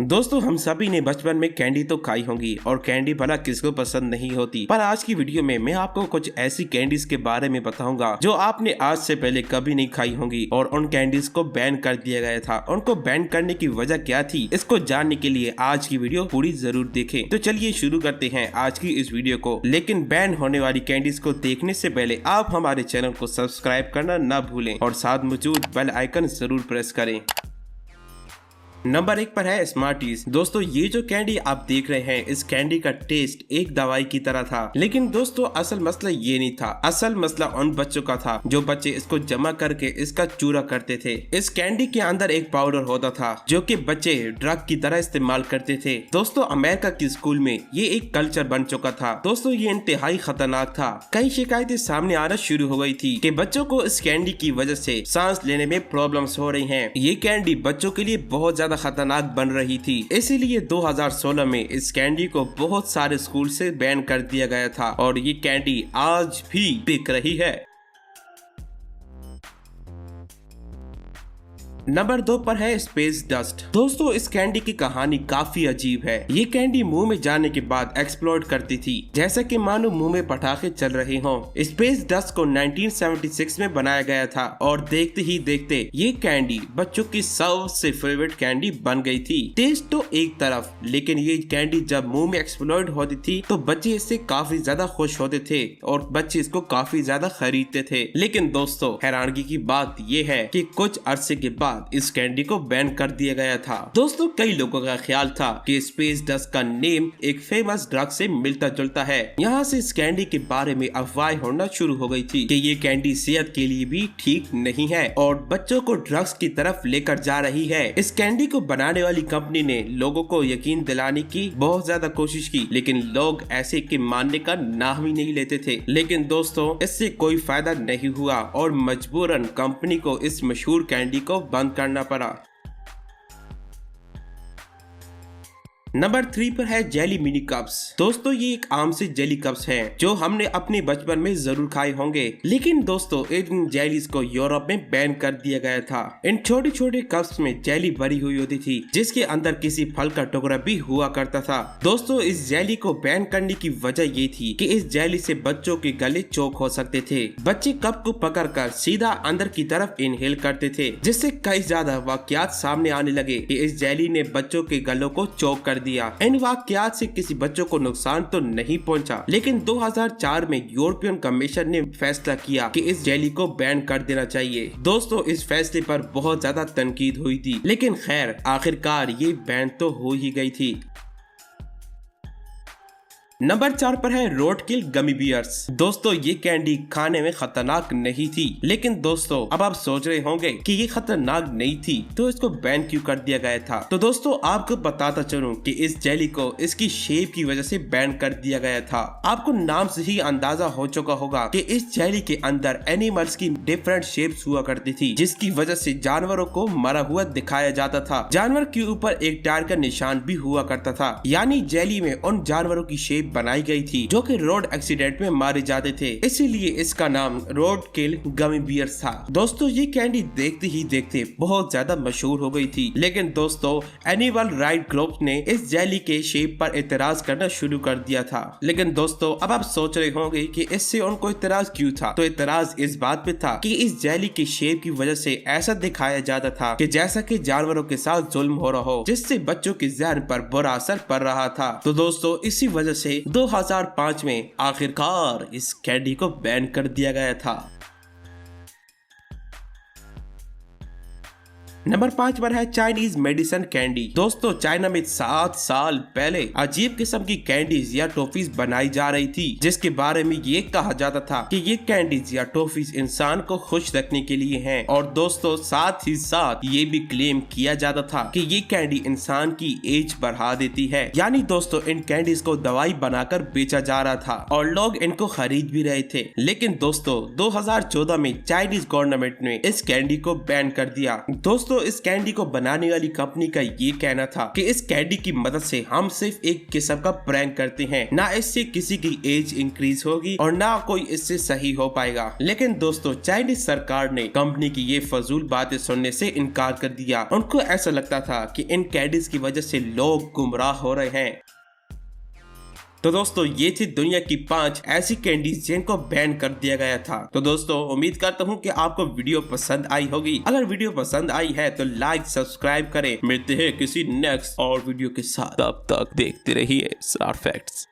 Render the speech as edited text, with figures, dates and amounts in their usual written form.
दोस्तों हम सभी ने बचपन में कैंडी तो खाई होंगी और कैंडी भला किसको पसंद नहीं होती। पर आज की वीडियो में मैं आपको कुछ ऐसी कैंडीज के बारे में बताऊंगा जो आपने आज से पहले कभी नहीं खाई होंगी और उन कैंडीज को बैन कर दिया गया था। उनको बैन करने की वजह क्या थी, इसको जानने के लिए आज की वीडियो पूरी जरूर देखें। तो चलिए शुरू करते हैं आज की इस वीडियो को। लेकिन बैन होने वाली कैंडीज को देखने से पहले आप हमारे चैनल को सब्सक्राइब करना न भूलें और साथ मौजूद बेल आइकन जरूर प्रेस करें। नंबर 1 पर है स्मार्टीज। दोस्तों ये जो कैंडी आप देख रहे हैं, इस कैंडी का टेस्ट एक दवाई की तरह था। लेकिन दोस्तों असल मसला ये नहीं था। असल मसला उन बच्चों का था जो बच्चे इसको जमा करके इसका चूरा करते थे। इस कैंडी के अंदर एक पाउडर होता था जो कि बच्चे ड्रग की तरह इस्तेमाल करते थे। दोस्तों अमेरिका के स्कूल में ये एक कल्चर बन चुका था। दोस्तों ये इंतहाई खतरनाक था। कई शिकायतें सामने आना शुरू हो गई थी कि बच्चों को इस कैंडी की वजह से सांस लेने में प्रॉब्लम्स हो रही हैं। ये कैंडी बच्चों के लिए बहुत ज्यादा खतरनाक बन रही थी। इसीलिए 2016 में इस कैंडी को बहुत सारे स्कूल से बैन कर दिया गया था और ये कैंडी आज भी बिक रही है। नंबर 2 पर है स्पेस डस्ट। दोस्तों इस कैंडी की कहानी काफी अजीब है। ये कैंडी मुंह में जाने के बाद एक्सप्लोड करती थी, जैसा कि मानो मुंह में पटाखे चल रहे हों। स्पेस डस्ट को 1976 में बनाया गया था और देखते ही देखते ये कैंडी बच्चों की सबसे फेवरेट कैंडी बन गई थी। टेस्ट तो एक तरफ, लेकिन ये कैंडी जब मुंह में एक्सप्लोड होती थी तो बच्चे इससे काफी ज्यादा खुश होते थे और बच्चे इसको काफी ज्यादा खरीदते थे। लेकिन दोस्तों हैरानगी की बात ये है कि कुछ अरसे के बाद इस कैंडी को बैन कर दिया गया था। दोस्तों कई लोगों का ख्याल था कि स्पेस डस्ट का नेम एक फेमस ड्रग से मिलता जुलता है। यहाँ से इस कैंडी के बारे में अफवाहें होना शुरू हो गई थी कि ये कैंडी सेहत के लिए भी ठीक नहीं है और बच्चों को ड्रग्स की तरफ लेकर जा रही है। इस कैंडी को बनाने वाली कंपनी ने लोगों को यकीन दिलाने की बहुत ज्यादा कोशिश की, लेकिन लोग ऐसे के मानने का नाम ही नहीं लेते थे। लेकिन दोस्तों इससे कोई फायदा नहीं हुआ और मजबूरन कंपनी को इस मशहूर कैंडी को बंद करना पड़ा। नंबर 3 पर है जेली मिनी कप्स। दोस्तों ये एक आम से जेली कप्स हैं जो हमने अपने बचपन में जरूर खाए होंगे। लेकिन दोस्तों इन जेलीज को यूरोप में बैन कर दिया गया था। इन छोटे छोटे कप्स में जेली भरी हुई होती थी जिसके अंदर किसी फल का टुकड़ा भी हुआ करता था। दोस्तों इस जेली को बैन करने की वजह ये थी कि इस जेली से बच्चों के गले चोक हो सकते थे। बच्चे कप को पकड़कर सीधा अंदर की तरफ इनहेल करते थे, जिससे कई ज्यादा वाकयात सामने आने लगे कि इस जेली ने बच्चों के गलों को चोक कर दिया। इन वाकयात से किसी बच्चों को नुकसान तो नहीं पहुंचा, लेकिन 2004 में यूरोपियन कमीशन ने फैसला किया कि इस जेली को बैन कर देना चाहिए। दोस्तों इस फैसले पर बहुत ज्यादा तनकीद हुई थी, लेकिन खैर आखिरकार ये बैन तो हो ही गई थी। नंबर 4 पर है रोड किल गमी बियर्स। दोस्तों ये कैंडी खाने में खतरनाक नहीं थी, लेकिन दोस्तों अब आप सोच रहे होंगे कि ये खतरनाक नहीं थी तो इसको बैन क्यों कर दिया गया था। तो दोस्तों आपको बताता चलूं कि इस जेली को इसकी शेप की वजह से बैन कर दिया गया था। आपको नाम से ही अंदाजा हो चुका होगा कि इस जेली के अंदर एनिमल्स की डिफरेंट शेप्स हुआ करती थी, जिसकी वजह से जानवरों को मरा हुआ दिखाया जाता था। जानवर के ऊपर एक टायर का निशान भी हुआ करता था, यानी जेली में उन जानवरों की शेप बनाई गई थी जो कि रोड एक्सीडेंट में मारे जाते थे। इसीलिए इसका नाम रोड किल गमी बियर्स था। दोस्तों ये कैंडी देखते ही देखते बहुत ज्यादा मशहूर हो गई थी, लेकिन दोस्तों एनिमल राइट ग्रुप ने इस जेली के शेप पर एतराज करना शुरू कर दिया था। लेकिन दोस्तों अब आप सोच रहे होंगे कि इससे उनको एतराज क्यों था। तो एतराज इस बात पे था कि इस जेली के शेप की वजह से ऐसा दिखाया जाता था कि जैसा कि जानवरों के साथ जुल्म हो रहा हो, जिससे बच्चों के ज़हन पर बुरा असर पड़ रहा था। तो दोस्तों इसी वजह से 2005 में आखिरकार इस कैंडी को बैन कर दिया गया था। नंबर 5 पर है चाइनीज मेडिसिन कैंडी। दोस्तों चाइना में 7 साल पहले अजीब किस्म की कैंडीज या टॉफीज बनाई जा रही थी, जिसके बारे में ये कहा जाता था कि ये कैंडीज या टॉफीज इंसान को खुश रखने के लिए हैं। और दोस्तों साथ ही साथ ये भी क्लेम किया जाता था कि ये कैंडी इंसान की एज बढ़ा देती है। यानी दोस्तों इन कैंडीज को दवाई बनाकर बेचा जा रहा था और लोग इनको खरीद भी रहे थे। लेकिन दोस्तों 2014 में चाइनीज गवर्नमेंट ने इस कैंडी को बैन कर दिया। दोस्तों दोस्तों इस कैंडी को बनाने वाली कंपनी का ये कहना था कि इस कैंडी की मदद से हम सिर्फ एक किस्म का प्रैंक करते हैं, ना इससे किसी की एज इंक्रीज होगी और ना कोई इससे सही हो पाएगा। लेकिन दोस्तों चाइनीज सरकार ने कंपनी की ये फजूल बातें सुनने से इनकार कर दिया। उनको ऐसा लगता था कि इन कैंडीज की वजह से लोग गुमराह हो रहे हैं। तो दोस्तों ये थी दुनिया की 5 ऐसी कैंडीज जिनको बैन कर दिया गया था। तो दोस्तों उम्मीद करता हूँ कि आपको वीडियो पसंद आई होगी। अगर वीडियो पसंद आई है तो लाइक सब्सक्राइब करें। मिलते हैं किसी नेक्स्ट और वीडियो के साथ, तब तक देखते रहिए स्टार फैक्ट्स।